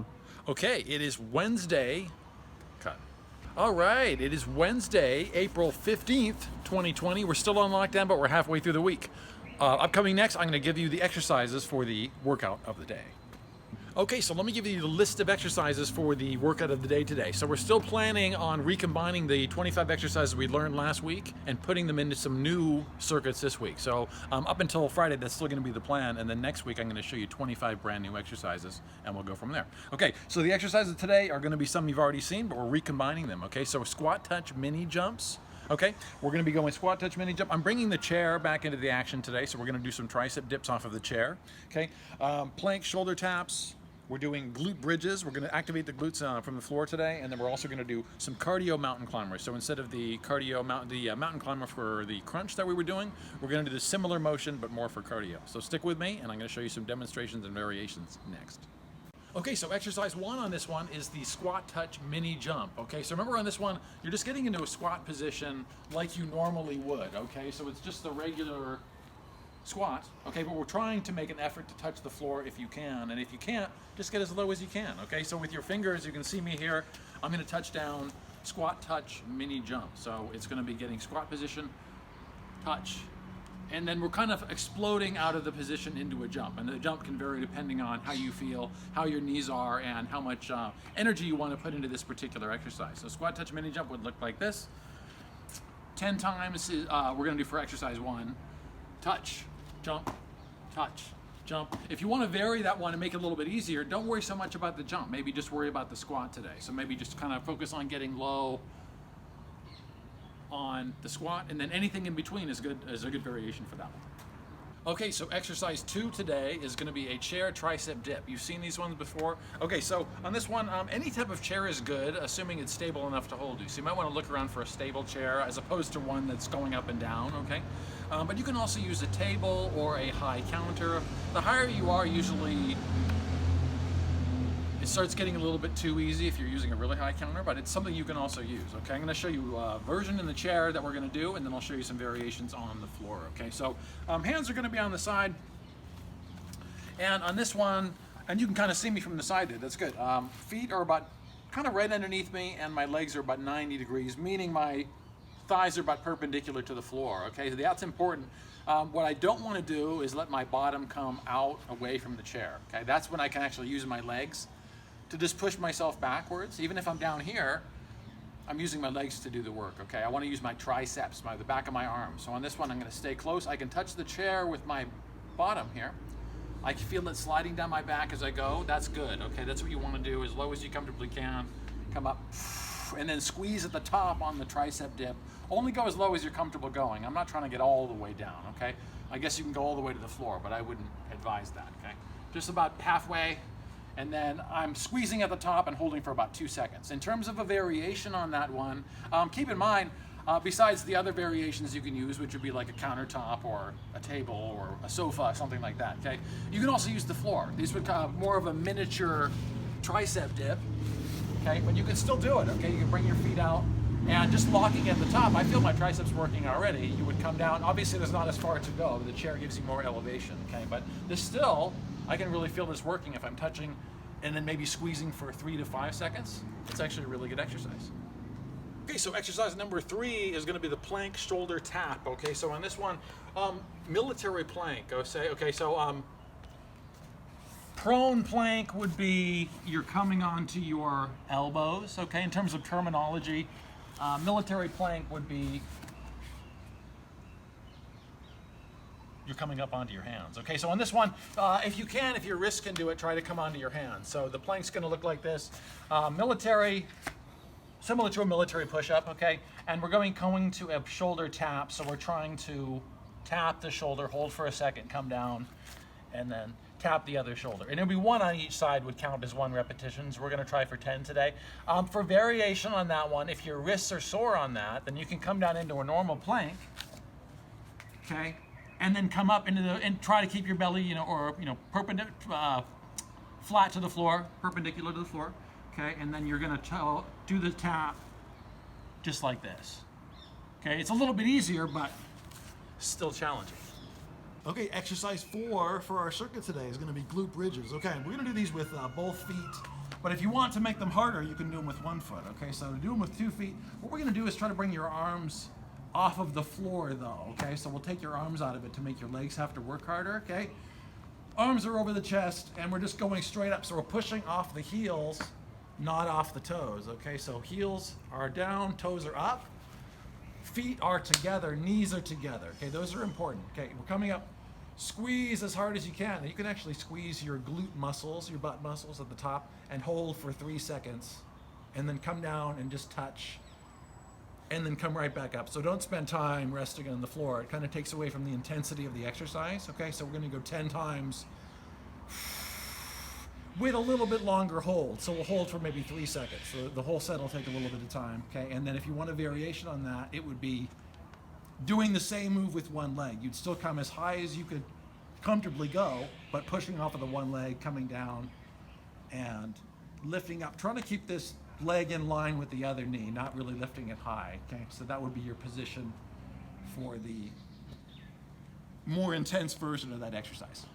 position. Okay, it is Wednesday. Cut. All right, it is Wednesday, April 15th, 2020. We're still on lockdown, but we're halfway through the week. Upcoming next, I'm going to give you the exercises for the workout of the day. Okay, so let me give you the list of exercises for the workout of the day today. So we're still planning on recombining the 25 exercises we learned last week and putting them into some new circuits this week. So up until Friday, that's still going to be the plan. And then next week, I'm going to show you 25 brand new exercises and we'll go from there. Okay, so the exercises today are going to be some you've already seen, but we're recombining them. Okay, so squat touch mini jumps. Okay, we're going to be going squat touch mini jump. I'm bringing the chair back into the action today, so we're going to do some tricep dips off of the chair. Okay, plank shoulder taps. We're doing glute bridges. We're going to activate the glutes from the floor today, and then we're also going to do some cardio mountain climbers. So instead of the mountain climber for the crunch that we were doing, we're going to do the similar motion but more for cardio. So stick with me, and I'm going to show you some demonstrations and variations next. Okay, so exercise one on this one is the squat touch mini jump. Okay, so remember on this one, you're just getting into a squat position like you normally would. Okay, so it's just the regular squat, okay, but we're trying to make an effort to touch the floor if you can, and if you can't, just get as low as you can. Okay, so with your fingers, you can see me here, I'm going to touch down, squat touch mini jump. So it's going to be getting squat position, touch, and then we're kind of exploding out of the position into a jump, and the jump can vary depending on how you feel, how your knees are, and how much energy you want to put into this particular exercise. So squat touch mini jump would look like this. 10 times we're going to do for exercise one. Touch, jump, touch, jump. If you want to vary that one and make it a little bit easier, don't worry so much about the jump. Maybe just worry about the squat today. So maybe just kind of focus on getting low on the squat, and then anything in between is good, is a good variation for that one. Okay, so exercise two today is going to be a chair tricep dip. You've seen these ones before. Okay, so on this one, any type of chair is good, assuming it's stable enough to hold you. So you might want to look around for a stable chair as opposed to one that's going up and down, okay? But you can also use a table or a high counter. The higher you are, usually it starts getting a little bit too easy if you're using a really high counter, but it's something you can also use, okay? I'm gonna show you a version in the chair that we're gonna do, and then I'll show you some variations on the floor, okay? So hands are gonna be on the side, and on this one, and you can kind of see me from the side there, that's good. Feet are about kind of right underneath me, and my legs are about 90 degrees, meaning my thighs are about perpendicular to the floor, okay? So that's important. What I don't wanna do is let my bottom come out away from the chair, okay? That's when I can actually use my legs to just push myself backwards. Even if I'm down here, I'm using my legs to do the work, okay? I wanna use my triceps, the back of my arms. So on this one, I'm gonna stay close. I can touch the chair with my bottom here. I can feel it sliding down my back as I go. That's good, okay? That's what you wanna do, as low as you comfortably can. Come up, and then squeeze at the top on the tricep dip. Only go as low as you're comfortable going. I'm not trying to get all the way down, okay? I guess you can go all the way to the floor, but I wouldn't advise that, okay? Just about halfway, and then I'm squeezing at the top and holding for about 2 seconds. In terms of a variation on that one, keep in mind, besides the other variations you can use, which would be like a countertop or a table or a sofa, something like that, okay? You can also use the floor. These would more of a miniature tricep dip, okay? But you can still do it, okay? You can bring your feet out, and just locking at the top, I feel my triceps working already. You would come down. Obviously, there's not as far to go. The chair gives you more elevation, okay? But there's still, I can really feel this working if I'm touching and then maybe squeezing for 3 to 5 seconds. It's actually a really good exercise. Okay, so exercise number 3 is gonna be the plank shoulder tap, okay? So on this one, military plank, okay, so prone plank would be you're coming onto your elbows, okay? In terms of terminology, military plank would be you're coming up onto your hands. Okay, so on this one, if you can, if your wrist can do it, try to come onto your hands. So the plank's gonna look like this. Military, similar to a military push-up, okay? And we're going to a shoulder tap, so we're trying to tap the shoulder, hold for a second, come down, and then tap the other shoulder. And it'll be 1 on each side would count as 1 repetition, so we're gonna try for 10 today. For variation on that one, if your wrists are sore on that, then you can come down into a normal plank, okay? And then come up into and try to keep your belly, perpendicular, flat to the floor, perpendicular to the floor, okay? And then you're gonna do the tap just like this, okay? It's a little bit easier, but still challenging. Okay, exercise 4 for our circuit today is going to be glute bridges. Okay, we're going to do these with both feet But if you want to make them harder, you can do them with 1 foot, okay? So to do them with 2 feet, what we're gonna do is try to bring your arms off of the floor though, okay? So we'll take your arms out of it to make your legs have to work harder, okay? Arms are over the chest, and we're just going straight up. So we're pushing off the heels, not off the toes, okay? So heels are down, toes are up, feet are together, knees are together, okay? Those are important, okay? We're coming up, squeeze as hard as you can. And you can actually squeeze your glute muscles, your butt muscles at the top, and hold for 3 seconds, and then come down and just touch, and then come right back up. So don't spend time resting on the floor. It kind of takes away from the intensity of the exercise, okay? So we're gonna go 10 times with a little bit longer hold. So we'll hold for maybe 3 seconds. So the whole set will take a little bit of time, okay? And then if you want a variation on that, it would be doing the same move with one leg. You'd still come as high as you could comfortably go, but pushing off of the one leg, coming down and lifting up, trying to keep this leg in line with the other knee, not really lifting it high, okay? So that would be your position for the more intense version of that exercise.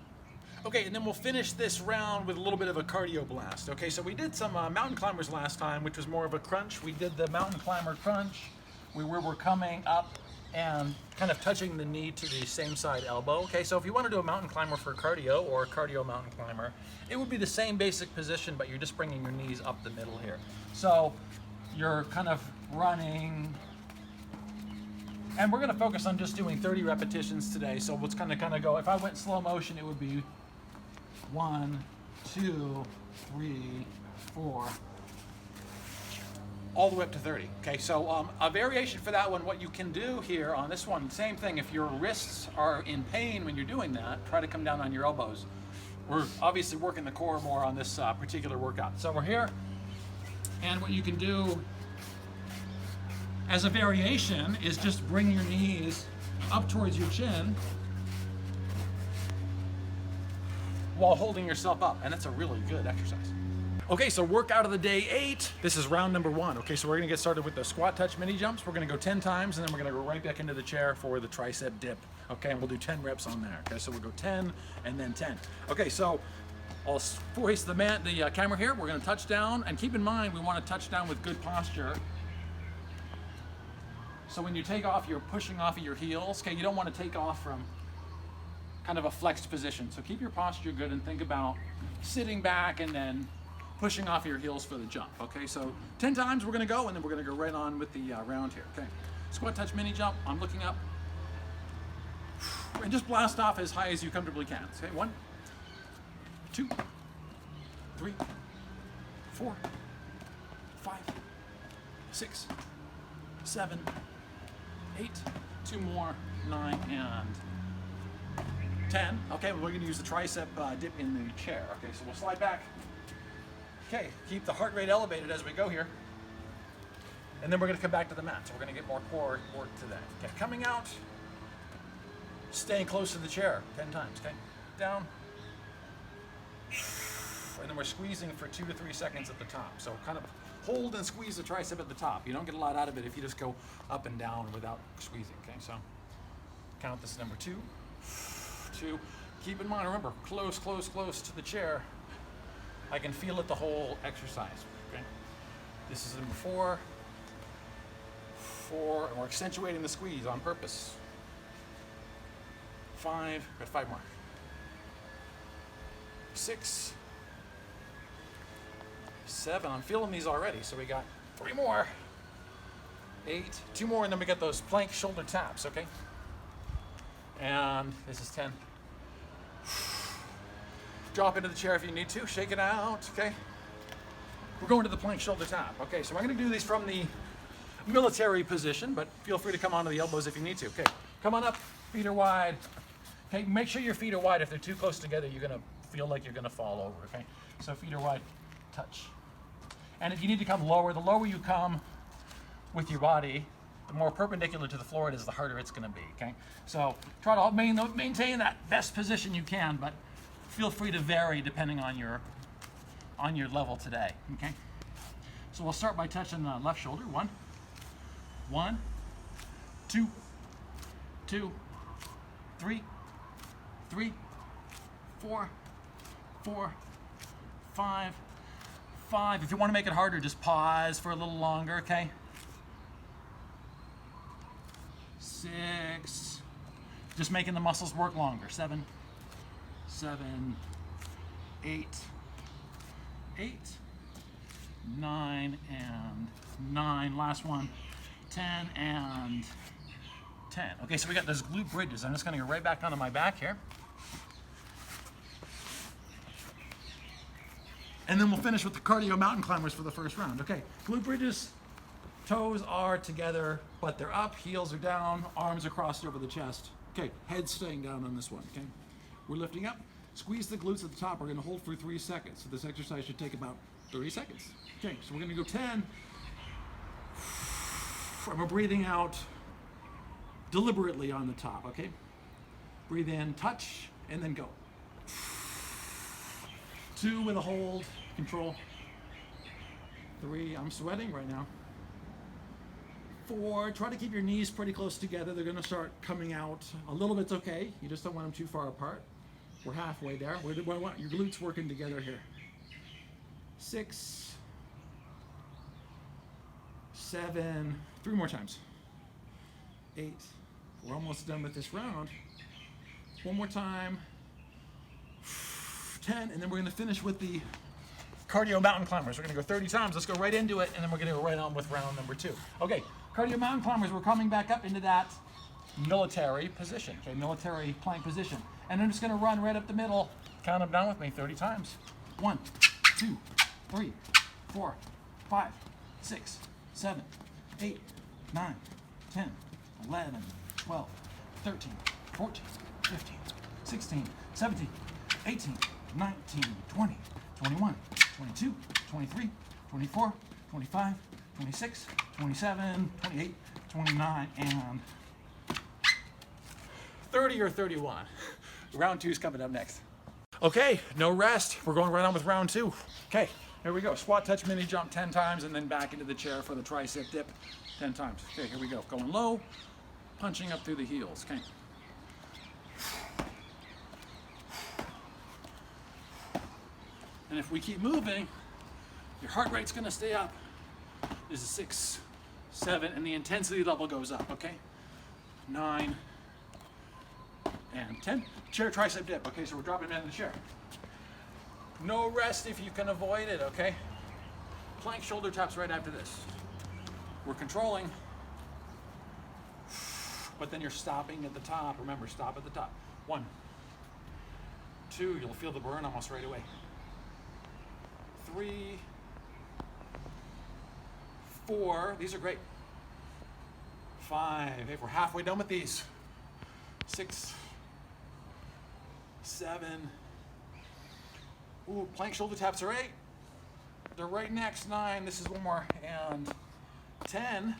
Okay, and then we'll finish this round with a little bit of a cardio blast. Okay, so we did some mountain climbers last time, which was more of a crunch. We did the mountain climber crunch. We were coming up and kind of touching the knee to the same side elbow. Okay, so if you want to do a mountain climber for cardio or a cardio mountain climber, it would be the same basic position, but you're just bringing your knees up the middle here. So you're kind of running, and we're going to focus on just doing 30 repetitions today. So what's kind of go, if I went slow motion, it would be 1, 2, 3, 4, all the way up to 30. Okay, so a variation for that one, what you can do here on this one, same thing, if your wrists are in pain when you're doing that, try to come down on your elbows. We're obviously working the core more on this particular workout. So we're here, and what you can do as a variation is just bring your knees up towards your chin while holding yourself up, and that's a really good exercise. Okay, so workout of the day 8. This is round number 1. Okay, so we're gonna get started with the squat touch mini jumps. We're gonna go 10 times, and then we're gonna go right back into the chair for the tricep dip. Okay, and we'll do 10 reps on there. Okay, so we'll go 10 and then 10. Okay, so I'll face the camera here. We're gonna touch down, and keep in mind, we wanna touch down with good posture. So when you take off, you're pushing off of your heels. Okay, you don't wanna take off from kind of a flexed position. So keep your posture good and think about sitting back and then pushing off your heels for the jump. Okay, so 10 times we're gonna go, and then we're gonna go right on with the round here. Okay, squat touch mini jump. I'm looking up, and just blast off as high as you comfortably can. Okay, 1, 2, 3, 4, 5, 6, 7, 8, 2 more, 9, and 10. Okay, we're gonna use the tricep dip in the chair. Okay, so we'll slide back. Okay, keep the heart rate elevated as we go here. And then we're gonna come back to the mat. So we're gonna get more core work today. Okay, coming out, staying close to the chair 10 times, okay? Down. And then we're squeezing for 2 to 3 seconds at the top. So kind of hold and squeeze the tricep at the top. You don't get a lot out of it if you just go up and down without squeezing, okay? So count this number 2, 2. Keep in mind, remember, close, close, close to the chair. I can feel it the whole exercise, okay? This is number 4, 4, and we're accentuating the squeeze on purpose. 5, got 5 more. 6, 7, I'm feeling these already, so we got 3 more. 8, 2 more, and then we get those plank shoulder taps, okay? And this is 10. Drop into the chair if you need to, shake it out, okay? We're going to the plank shoulder tap. Okay, so I'm gonna do these from the military position, but feel free to come onto the elbows if you need to. Okay, come on up, feet are wide. Okay, make sure your feet are wide. If they're too close together, you're gonna feel like you're gonna fall over, okay? So feet are wide, touch. And if you need to come lower, the lower you come with your body, the more perpendicular to the floor it is, the harder it's gonna be, okay? So try to maintain that best position you can, but feel free to vary depending on your level today, okay? So we'll start by touching the left shoulder. 1, 2, 2, 3, 4, 5, 5. If you want to make it harder, just pause for a little longer, okay? 6. Just making the muscles work longer. 7, 8, 9 and 9. Last one. 10 and 10. Okay, so we got those glute bridges. I'm just going to go right back onto my back here. And then we'll finish with the cardio mountain climbers for the first round. Okay, glute bridges, toes are together, but they're up, heels are down, arms are crossed over the chest. Okay, head staying down on this one, okay? We're lifting up, squeeze the glutes at the top. We're gonna hold for 3 seconds. So this exercise should take about 30 seconds. Okay, so we're gonna go 10. And we're breathing out deliberately on the top, okay? Breathe in, touch, and then go. 2 with a hold, control. 3, I'm sweating right now. 4, try to keep your knees pretty close together. They're gonna start coming out. A little bit's okay. You just don't want them too far apart. We're halfway there. We want your glutes working together here. 6, 7, 3 more times. 8, we're almost done with this round. 1 more time. 10, and then we're going to finish with the cardio mountain climbers. We're going to go 30 times. Let's go right into it, and then we're going to go right on with round number 2. Okay, cardio mountain climbers, we're coming back up into that military position, okay, military plank position. And I'm just going to run right up the middle, count them down with me 30 times. 1, 2, 3, 4, 5, 6, 7, 8, 9, 10, 11, 12, 13, 14, 15, 16, 17, 18, 19, 20, 21, 22, 23, 24, 25, 26, 27, 28, 29, and 30 or 31. Round 2 is coming up next. Okay, no rest. We're going right on with round 2. Okay, here we go. Squat, touch, mini jump 10 times, and then back into the chair for the tricep dip 10 times. Okay, here we go. Going low, punching up through the heels. Okay. And if we keep moving, your heart rate's gonna stay up. This is 6, 7, and the intensity level goes up, okay? 9, and 10. Chair tricep dip, okay, so we're dropping into the chair. No rest if you can avoid it, okay? Plank shoulder taps right after this. We're controlling, but then you're stopping at the top. Remember, stop at the top. 1, 2, you'll feel the burn almost right away. 3, 4, these are great. 5, hey, we're halfway done with these. 6, 7, ooh, plank shoulder taps are 8. They're right next, 9, this is 1 more, and 10.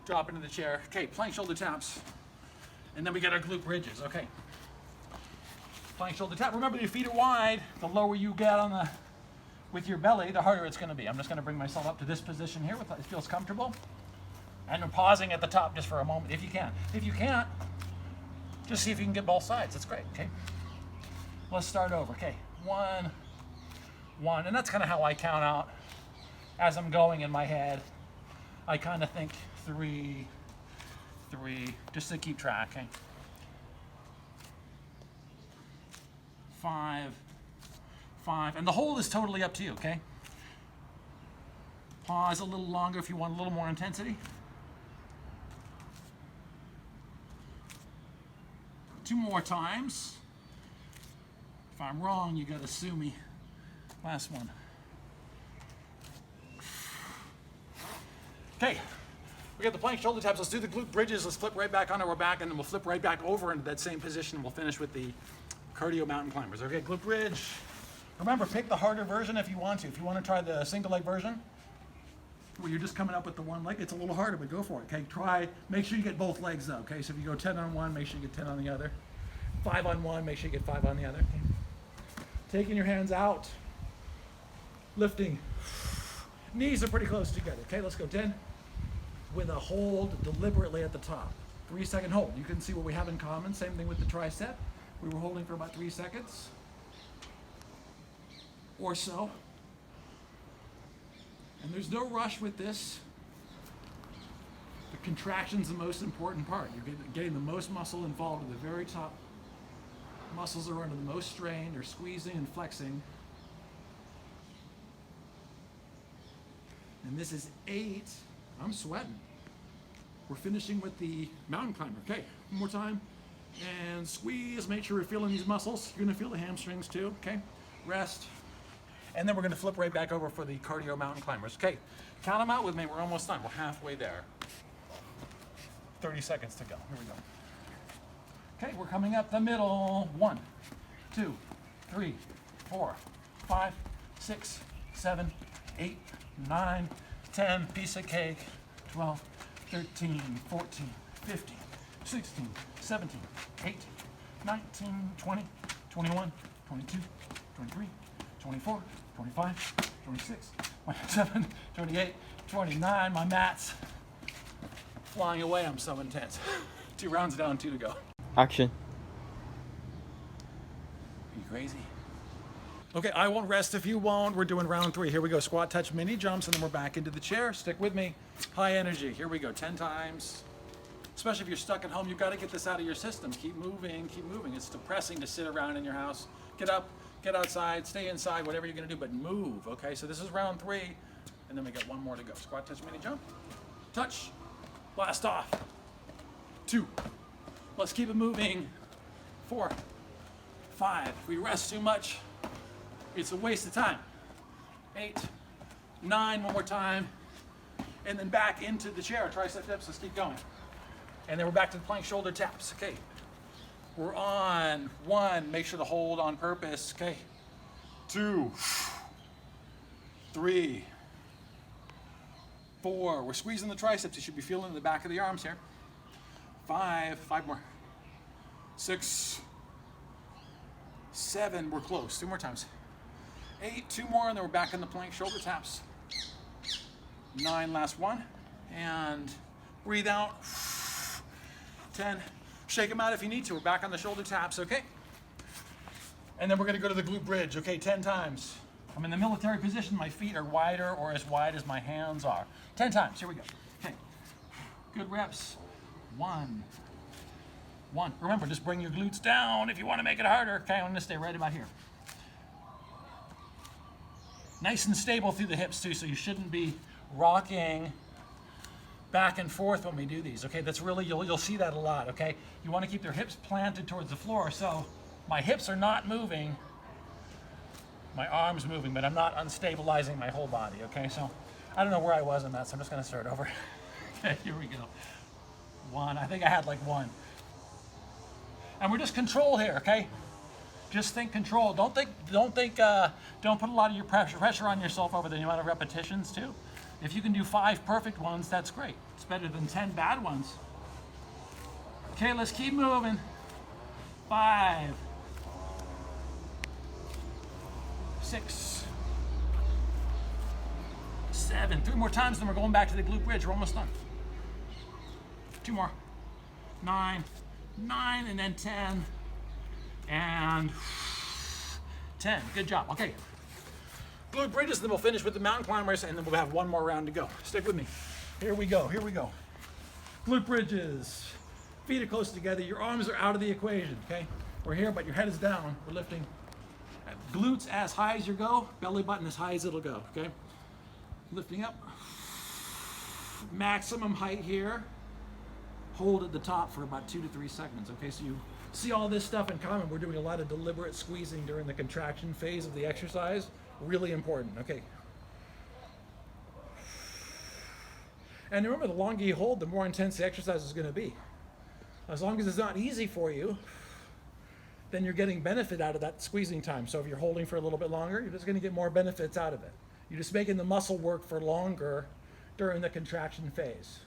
Drop into the chair. Okay, plank shoulder taps. And then we got our glute bridges, okay. Plank shoulder tap. Remember, your feet are wide. The lower you get on the with your belly, the harder it's going to be. I'm just going to bring myself up to this position here. It feels comfortable. And I'm pausing at the top just for a moment if you can. If you can't, just see if you can get both sides. That's great, okay? Let's start over. Okay, 1, 1. And that's kind of how I count out as I'm going in my head. I kind of think 3, 3, just to keep track, okay? 5, 5, and the hold is totally up to you, okay? Pause a little longer if you want a little more intensity. 2 more times. If I'm wrong, you gotta sue me. Last one. Okay, we got the plank shoulder taps. Let's do the glute bridges. Let's flip right back onto our back, and then we'll flip right back over into that same position. We'll finish with the cardio mountain climbers. Okay, glute bridge. Remember, pick the harder version if you want to. If you want to try the single leg version, where you're just coming up with the one leg, it's a little harder, but go for it. Okay, try, make sure you get both legs though. Okay, so if you go 10 on one, make sure you get 10 on the other. 5 on one, make sure you get 5 on the other. Okay. Taking your hands out, lifting. Knees are pretty close together. Okay, let's go 10 with a hold deliberately at the top. 3-second hold. You can see what we have in common. Same thing with the tricep. We were holding for about 3 seconds or so. And there's no rush with this. The contraction's the most important part. You're getting the most muscle involved at the very top. Muscles are under the most strain. They're squeezing and flexing. And this is 8. I'm sweating. We're finishing with the mountain climber. Okay, one more time. And squeeze, make sure we're feeling these muscles. You're gonna feel the hamstrings too, okay? Rest. And then we're gonna flip right back over for the cardio mountain climbers. Okay, count them out with me, we're almost done. We're halfway there. 30 seconds to go, here we go. Okay, we're coming up the middle. 1, 2, 3, 4, 5, 6, 7, 8, 9, 10, piece of cake, 12, 13, 14, 15, 16, 17, 18, 19, 20, 21, 22, 23, 24, 25, 26, 27, 28, 29. My mat's flying away. I'm so intense. 2 rounds down, 2 to go. Action. Are you crazy? Okay, I won't rest if you won't. We're doing round 3. Here we go. Squat, touch, mini jumps, and then we're back into the chair. Stick with me. High energy. Here we go. 10 times. Especially if you're stuck at home, you've got to get this out of your system. Keep moving, keep moving. It's depressing to sit around in your house. Get up, get outside, stay inside, whatever you're going to do, but move, okay? So this is round 3, and then we got 1 more to go. Squat, touch, mini jump. Touch. Blast off. 2. Let's keep it moving. 4. 5. If we rest too much, it's a waste of time. 8. 9. One more time. And then back into the chair. Tricep dips. Let's keep going. And then we're back to the plank shoulder taps. Okay. We're on 1. Make sure to hold on purpose. Okay. 2. 3. 4. We're squeezing the triceps. You should be feeling the back of the arms here. 5. 5 more. 6. 7. We're close. 2 more times. 8. 2 more, and then we're back in the plank shoulder taps. 9. Last one. And breathe out. 10. Shake them out if you need to. We're back on the shoulder taps, okay? And then we're gonna go to the glute bridge, okay? 10 times. I'm in the military position. My feet are wider or as wide as my hands are. 10 times, here we go. Okay, good reps. 1. Remember, just bring your glutes down if you wanna make it harder. Okay, I'm gonna stay right about here. Nice and stable through the hips too, so you shouldn't be rocking back and forth when we do these, okay? That's really, you'll see that a lot, okay? You wanna keep their hips planted towards the floor, so my hips are not moving, my arm's moving, but I'm not unstabilizing my whole body, okay? So I don't know where I was on that, so I'm just gonna start over. Okay, here we go. 1, I think I had like 1. And we're just control here, okay? Just think control. Don't put a lot of your pressure on yourself over the amount of repetitions too. If you can do 5 perfect ones, that's great. It's better than 10 bad ones. Okay, let's keep moving. 5, 6, 7. 3 more times, then we're going back to the glute bridge. We're almost done. 2 more. 9, and then 10, and 10. Good job. Okay. Glute bridges, then we'll finish with the mountain climbers, and then we'll have 1 more round to go. Stick with me. Here we go. Glute bridges. Feet are close together. Your arms are out of the equation, okay? We're here, but your head is down. We're lifting glutes as high as you go, belly button as high as it'll go, okay? Lifting up. Maximum height here. Hold at the top for about 2 to 3 seconds, okay? So you see all this stuff in common. We're doing a lot of deliberate squeezing during the contraction phase of the exercise. Really important, okay? And remember, the longer you hold, the more intense the exercise is going to be. As long as it's not easy for you, then you're getting benefit out of that squeezing time. So if you're holding for a little bit longer, you're just going to get more benefits out of it. You're just making the muscle work for longer during the contraction phase.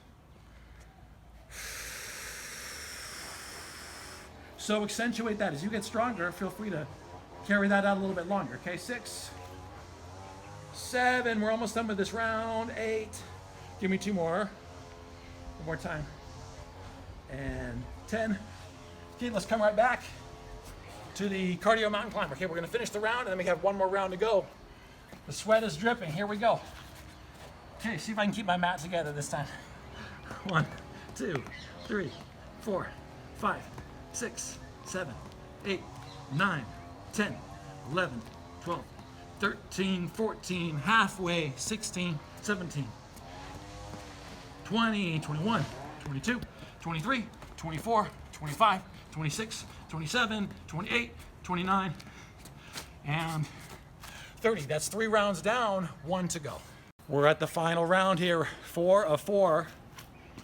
So accentuate that. As you get stronger, feel free to carry that out a little bit longer. Okay, 6, 7, we're almost done with this round. 8, give me 2 more. 1 more time. And 10. Okay, let's come right back to the cardio mountain climber. Okay, we're gonna finish the round and then we have 1 more round to go. The sweat is dripping, here we go. Okay, see if I can keep my mat together this time. 1, 2, 3, 4, 5, 6, 7, 8, 9, 10, 11, 12, 13, 14, halfway, 16, 17, 20, 21, 22, 23, 24, 25, 26, 27, 28, 29, and 30. That's 3 rounds down, 1 to go. We're at the final round here, 4 of 4.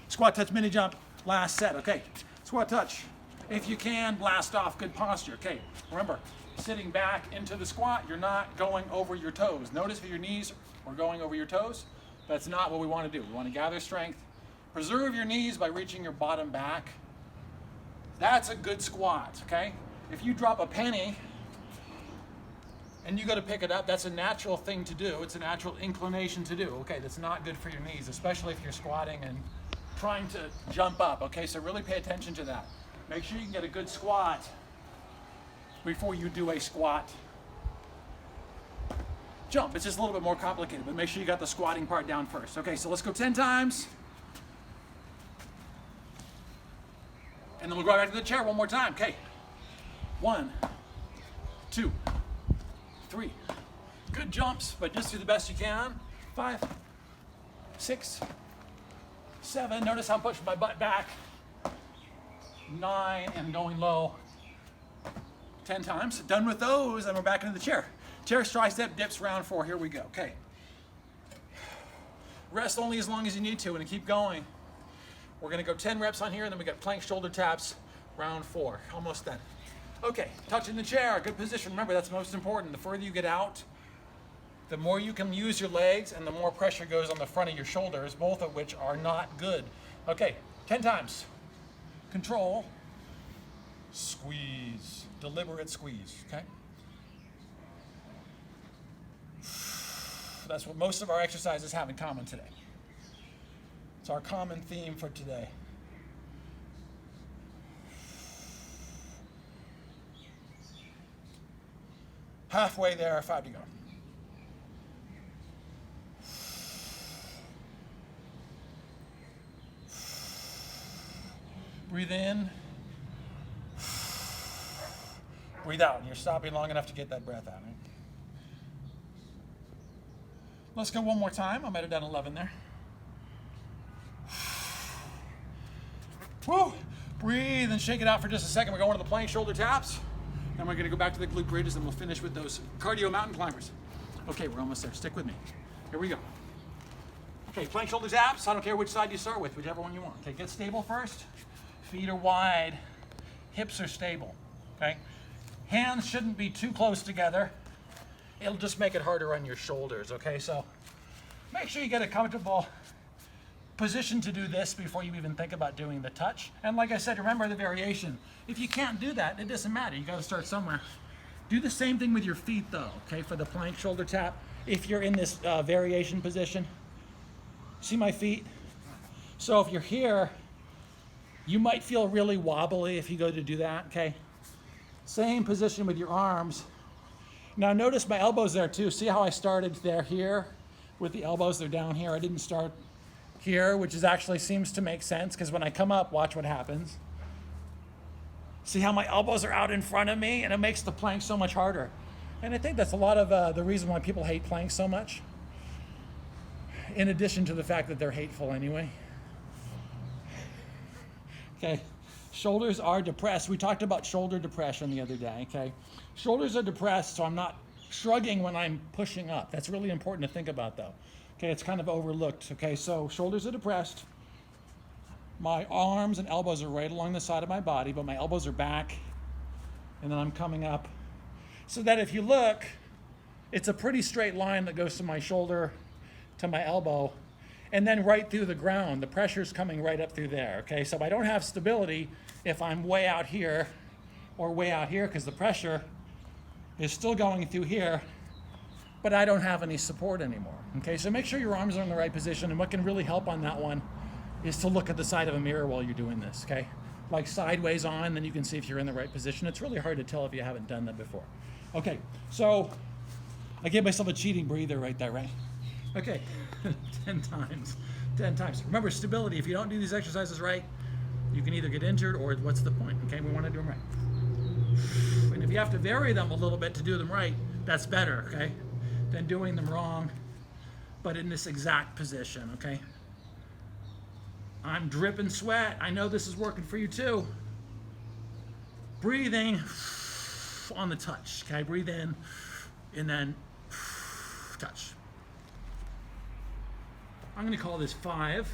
Squat touch mini jump, last set, okay. Squat touch. If you can, blast off, good posture, okay. Remember, sitting back into the squat, you're not going over your toes. Notice if your knees are going over your toes, that's not what we want to do. We want to gather strength. Preserve your knees by reaching your bottom back. That's a good squat, okay? If you drop a penny and you go to pick it up, that's a natural thing to do. It's a natural inclination to do. Okay, that's not good for your knees, especially if you're squatting and trying to jump up. Okay, so really pay attention to that. Make sure you can get a good squat before you do a squat jump. It's just a little bit more complicated, but make sure you got the squatting part down first. Okay, so let's go 10 times. And then we'll go back to the chair one more time. Okay, 1, 2, 3. Good jumps, but just do the best you can. 5, 6, 7. Notice how I'm pushing my butt back. 9 and going low. 10 times. Done with those, and we're back into the chair. Chair, tricep, dips, round 4. Here we go. Okay. Rest only as long as you need to, and keep going. We're going to go 10 reps on here, and then we got plank shoulder taps, round 4. Almost done. Okay, touching the chair, good position. Remember, that's most important. The further you get out, the more you can use your legs and the more pressure goes on the front of your shoulders, both of which are not good. Okay, 10 times. Control, squeeze, deliberate squeeze, okay? That's what most of our exercises have in common today. It's our common theme for today. Halfway there, 5 to go. Breathe in. Breathe out. And you're stopping long enough to get that breath out. Right? Let's go one more time. I might have done 11 there. Woo! Breathe and shake it out for just a second. We're going to the plank shoulder taps. Then we're going to go back to the glute bridges, and we'll finish with those cardio mountain climbers. Okay, we're almost there. Stick with me. Here we go. Okay, plank shoulder taps. I don't care which side you start with, whichever one you want. Okay, get stable first. Feet are wide. Hips are stable. Okay? Hands shouldn't be too close together. It'll just make it harder on your shoulders. Okay, so make sure you get a comfortable position to do this before you even think about doing the touch. And like I said, remember the variation. If you can't do that, it doesn't matter. You got to start somewhere. Do the same thing with your feet though, okay, for the plank shoulder tap. If you're in this variation position, see my feet? So if you're here, you might feel really wobbly if you go to do that, okay? Same position with your arms. Now notice my elbows there too. See how I started there here with the elbows, they're down here. I didn't start here, which is actually seems to make sense because when I come up, watch what happens. See how my elbows are out in front of me, and it makes the plank so much harder. And I think that's a lot of the reason why people hate planks so much, in addition to the fact that they're hateful anyway. Okay, shoulders are depressed. We talked about shoulder depression the other day, okay? Shoulders are depressed, so I'm not shrugging when I'm pushing up. That's really important to think about though. Okay, it's kind of overlooked. Okay, so shoulders are depressed. My arms and elbows are right along the side of my body, but my elbows are back, and then I'm coming up. So that if you look, it's a pretty straight line that goes from my shoulder to my elbow, and then right through the ground. The pressure's coming right up through there, okay? So I don't have stability if I'm way out here or way out here, because the pressure is still going through here, but I don't have any support anymore, okay? So make sure your arms are in the right position, and what can really help on that one is to look at the side of a mirror while you're doing this, okay? Like sideways on, then you can see if you're in the right position. It's really hard to tell if you haven't done that before. Okay, so I gave myself a cheating breather right there, right? Okay, 10 times. 10 times. Remember, stability. If you don't do these exercises right, you can either get injured or what's the point? Okay, we want to do them right. And if you have to vary them a little bit to do them right, that's better, okay, than doing them wrong, but in this exact position, okay? I'm dripping sweat. I know this is working for you too. Breathing on the touch, okay? Breathe in and then touch. I'm going to call this 5,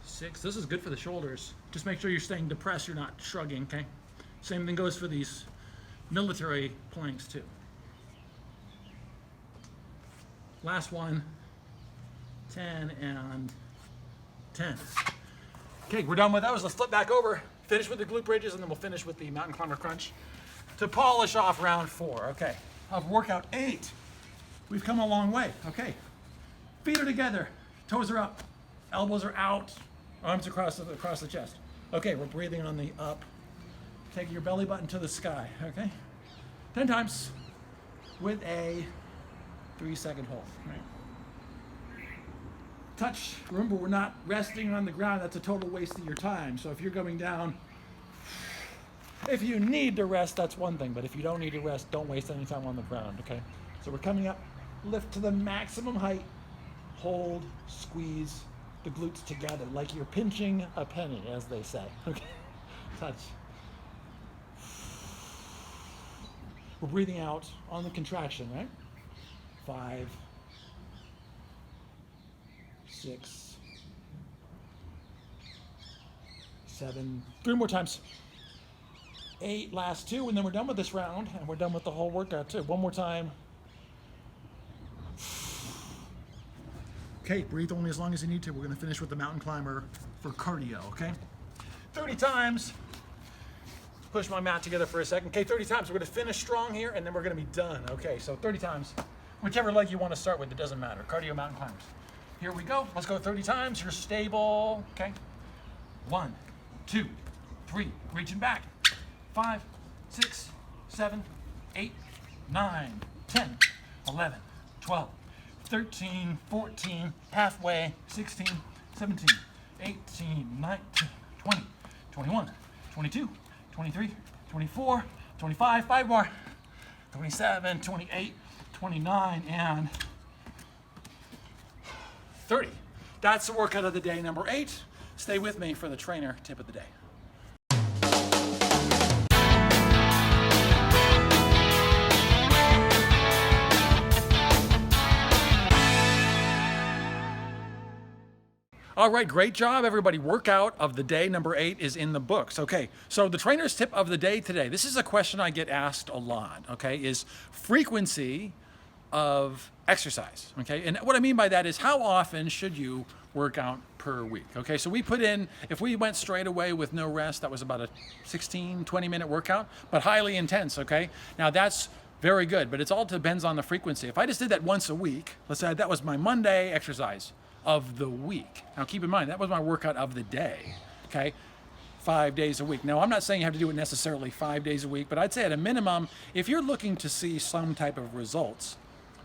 6. This is good for the shoulders. Just make sure you're staying depressed, you're not shrugging, okay? Same thing goes for these military planks too. Last one, 10 and 10. Okay, we're done with those. Let's flip back over, finish with the glute bridges, and then we'll finish with the mountain climber crunch to polish off round 4. Okay, of workout 8. We've come a long way. Okay, feet are together, toes are up, elbows are out, arms across the chest. Okay, we're breathing on the up. Take your belly button to the sky. Okay, 10 times with a 3-second hold. Right. Touch. Remember, we're not resting on the ground. That's a total waste of your time. So if you're going down, if you need to rest, that's one thing. But if you don't need to rest, don't waste any time on the ground. Okay. So we're coming up. Lift to the maximum height. Hold. Squeeze the glutes together like you're pinching a penny, as they say. Okay. Touch. We're breathing out on the contraction, right? 5, 6, 7, 3 more times. 8, last 2, and then we're done with this round, and we're done with the whole workout too. One more time. Okay, breathe only as long as you need to. We're going to finish with the mountain climber for cardio, okay? 30 times. Push my mat together for a second. Okay, 30 times. We're going to finish strong here, and then we're going to be done. Okay, so 30 times. Whichever leg you want to start with, it doesn't matter. Cardio mountain climbers. Here we go. Let's go 30 times. You're stable. Okay. 1, 2, 3. Reaching back. 5, 6, 7, 8, 9, 10, 11, 12, 13, 14, halfway, 16, 17, 18, 19, 20, 21, 22, 23, 24, 25, 5 more, 27, 28, 29, and 30. That's the workout of the day, number 8. Stay with me for the trainer tip of the day. All right, great job, everybody. Workout of the day, number 8, is in the books. Okay, so the trainer's tip of the day today, this is a question I get asked a lot, okay, is frequency of exercise, okay? And what I mean by that is how often should you work out per week, okay? So we put in, if we went straight away with no rest, that was about a 16, 20-minute workout, but highly intense, okay? Now that's very good, but it all depends on the frequency. If I just did that once a week, let's say that was my Monday exercise of the week. Now keep in mind, that was my workout of the day, okay? 5 days a week. Now I'm not saying you have to do it necessarily 5 days a week, but I'd say at a minimum, if you're looking to see some type of results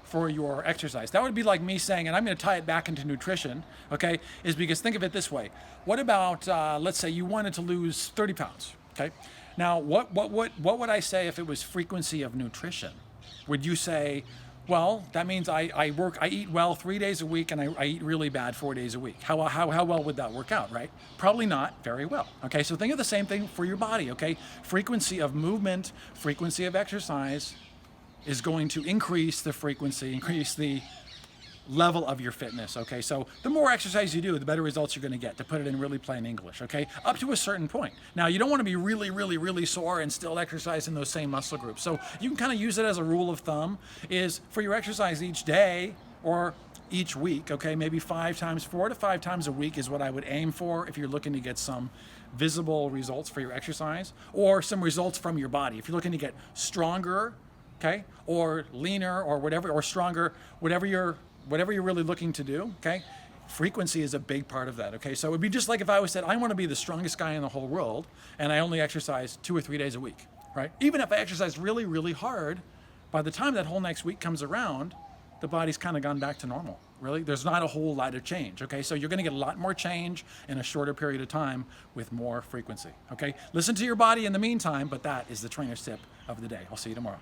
for your exercise, that would be like me saying, and I'm gonna tie it back into nutrition, okay, is because think of it this way. What about, let's say you wanted to lose 30 pounds, okay? Now, what would I say if it was frequency of nutrition? Would you say, well, that means I eat well 3 days a week and I eat really bad 4 days a week. How well would that work out, right? Probably not very well. Okay, so think of the same thing for your body, okay? Frequency of movement, frequency of exercise is going to increase the frequency, increase the level of your fitness, okay? So the more exercise you do, the better results you're gonna get, to put it in really plain English, okay? Up to a certain point. Now, you don't wanna be really, really, really sore and still exercise in those same muscle groups. So you can kind of use it as a rule of thumb, is for your exercise each day or each week, okay? Maybe 4 to 5 times a week is what I would aim for if you're looking to get some visible results for your exercise, or some results from your body. If you're looking to get stronger, okay? Or leaner, or whatever, or stronger, whatever you're really looking to do, okay? Frequency is a big part of that, okay? So it would be just like if I was said, I want to be the strongest guy in the whole world, and I only exercise 2 or 3 days a week, right? Even if I exercise really, really hard, By the time that whole next week comes around, the body's kind of gone back to normal. Really, there's not a whole lot of change. Okay, so you're going to get a lot more change in a shorter period of time with more frequency. Okay, listen to your body in the meantime, but that is the trainer's tip of the day. I'll see you tomorrow.